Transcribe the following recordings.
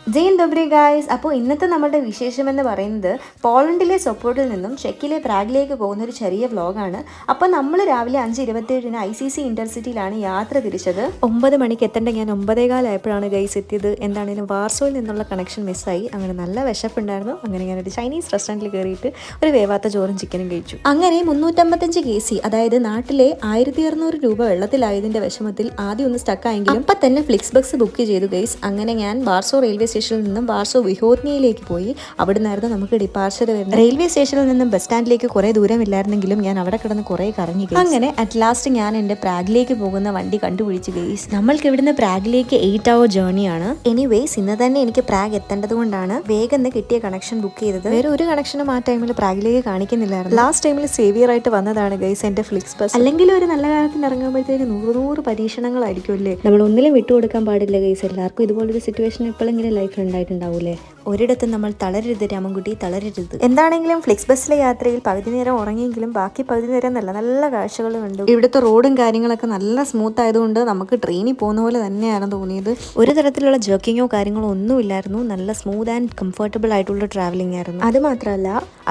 Jain ഡോബ്രി guys. അപ്പോൾ ഇന്നത്തെ നമ്മുടെ വിശേഷമെന്ന് പറയുന്നത് പോളണ്ടിലെ സൊപ്പോട്ടിൽ നിന്നും ചെക്കിലെ പ്രാഗിലേക്ക് പോകുന്ന ഒരു ചെറിയ വ്ലോഗാണ്. അപ്പോൾ നമ്മൾ രാവിലെ 5:27 ICC ഇൻ്റർസിറ്റിയിലാണ് യാത്ര തിരിച്ചത്. 9 മണിക്ക് എത്തേണ്ട ഞാൻ 9:15 ഗൈസ് എത്തിയത്. എന്താണെങ്കിലും വാർസോയിൽ നിന്നുള്ള കണക്ഷൻ മിസ്സായി. അങ്ങനെ നല്ല വിശപ്പുണ്ടായിരുന്നു. അങ്ങനെ ഞാനൊരു ചൈനീസ് റെസ്റ്റോറൻറ്റിൽ കയറിയിട്ട് ഒരു വേവാത്ത ചോറും ചിക്കനും കഴിച്ചു. അങ്ങനെ 355 KC, അതായത് നാട്ടിലെ 1600 രൂപ വെള്ളത്തിലായതിൻ്റെ വിഷമത്തിൽ ആദ്യം ഒന്ന് സ്റ്റക്കായെങ്കിലും അപ്പം തന്നെ ഫ്ലിക്സ് ബസ് ബുക്ക് ചെയ്തു ഗൈസ്. അങ്ങനെ ഞാൻ വാർസോ റെയിൽവേ സ്റ്റേഷനിൽ നിന്നും വാർസോ വിഹോർണിയയിലേക്ക് പോയി. അവിടെ നിന്നായിരുന്നു നമുക്ക് ഡിപ്പാർച്ചർ വരുന്നത്. റെയിൽവേ സ്റ്റേഷനിൽ നിന്നും ബസ് സ്റ്റാൻഡിലേക്ക് കുറേ ദൂരമില്ലായിരുന്നെങ്കിലും ഞാൻ അവിടെ കിടന്ന് കുറേ കറങ്ങി. അങ്ങനെ അറ്റ് ലാസ്റ്റ് ഞാൻ എൻ്റെ പ്രാഗിലേക്ക് പോകുന്ന വണ്ടി കണ്ടുപിടിച്ചു ഗൈസ്. നമ്മൾക്ക് ഇവിടുന്ന് പ്രാഗിലേക്ക് 8 hour ജേർണിയാണ്. എനിവേസ് ഇന്ന് തന്നെ എനിക്ക് പ്രാഗ് എത്തേണ്ടത് കൊണ്ടാണ് വേഗം കിട്ടിയ കണക്ഷൻ ബുക്ക് ചെയ്തത്. വേറെ ഒരു കണക്ഷനും ആ ടൈമിൽ പ്രാഗിലേക്ക് കാണിക്കുന്നില്ലായിരുന്നു. ലാസ്റ്റ് ടൈമിൽ സേവിയർ ആയിട്ട് വന്നതാണ് ഗൈസ് എൻ്റെ ഫ്ലിക്സ് ബസ്. അല്ലെങ്കിൽ ഒരു നല്ല കാലത്തിന് ഇറങ്ങുമ്പോഴത്തേക്ക് 100 പരീക്ഷണങ്ങളായിരിക്കും അല്ലേ. നമ്മൾ ഒന്നിലും വിട്ടുകൊടുക്കാൻ പാടില്ല ഗൈസ്. എല്ലാവർക്കും ഇതുപോലൊരു സിറ്റുവേഷൻ എപ്പോഴെങ്കിലും ലൈഫിൽ ഉണ്ടായിട്ടുണ്ടാവൂലേ. ഒരിടത്തും നമ്മൾ തളരരുത് രാമൻകുട്ടി, തളരരുത്. എന്താണെങ്കിലും ഫ്ലിക്സ് ബസ്സിലെ യാത്രയിൽ പകുതി നേരം ഉറങ്ങിയെങ്കിലും ബാക്കി പകുതി നേരം നല്ല നല്ല കാഴ്ചകൾ കണ്ടു. ഇവിടുത്തെ റോഡും കാര്യങ്ങളൊക്കെ നല്ല സ്മൂത്ത് ആയതുകൊണ്ട് നമുക്ക് ട്രെയിനിൽ പോകുന്ന പോലെ തന്നെയാണ് തോന്നിയത്. ഒരു തരത്തിലുള്ള ജർക്കിങ്ങോ കാര്യങ്ങളോ ഒന്നും ഇല്ലായിരുന്നു. നല്ല സ്മൂത്ത് ആൻഡ് കംഫർട്ടബിൾ ആയിട്ടുള്ള ട്രാവലിംഗ് ആയിരുന്നു.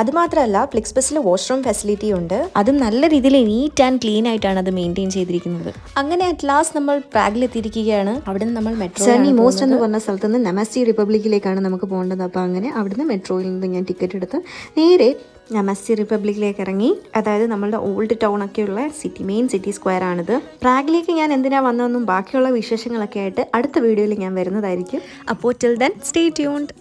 അതുമാത്രമല്ല ഫ്ലിക്സ് ബസ്സിൽ വാഷ്റൂം ഫെസിലിറ്റി ഉണ്ട്. അതും നല്ല രീതിയിൽ നീറ്റ് ആൻഡ് ക്ലീൻ ആയിട്ടാണ് അത് മെയിൻറ്റെയിൻ ചെയ്തിരിക്കുന്നത്. അങ്ങനെ അറ്റ് ലാസ്റ്റ് നമ്മൾ പ്രാഗിൽ എത്തിയിരിക്കുകയാണ്. അവിടെ നിന്ന് നമ്മൾ മെട്രോ മോസ്റ്റ് എന്ന് പറഞ്ഞ സ്ഥലത്ത് നിന്ന് നെമസ്റ്റി റിപ്പബ്ലിക്കിലേക്കാണ് നമുക്ക് പോകേണ്ടത്. അപ്പോൾ അങ്ങനെ അവിടുന്ന് മെട്രോയിൽ നിന്ന് ഞാൻ ടിക്കറ്റ് എടുത്ത് നേരെ നെമസ്റ്റി റിപ്പബ്ലിക്കിലേക്ക് ഇറങ്ങി. അതായത് നമ്മളുടെ ഓൾഡ് ടൗൺ ഒക്കെയുള്ള മെയിൻ സിറ്റി സ്ക്വയർ ആണിത്. പ്രാഗിലേക്ക് ഞാൻ എന്തിനാ വന്നതെന്നും ബാക്കിയുള്ള വിശേഷങ്ങളൊക്കെ ആയിട്ട് അടുത്ത വീഡിയോയിൽ ഞാൻ വരുന്നതായിരിക്കും. അപ്പോൾ ടിൽ ദെൻ സ്റ്റേ ട്യൂൺഡ്.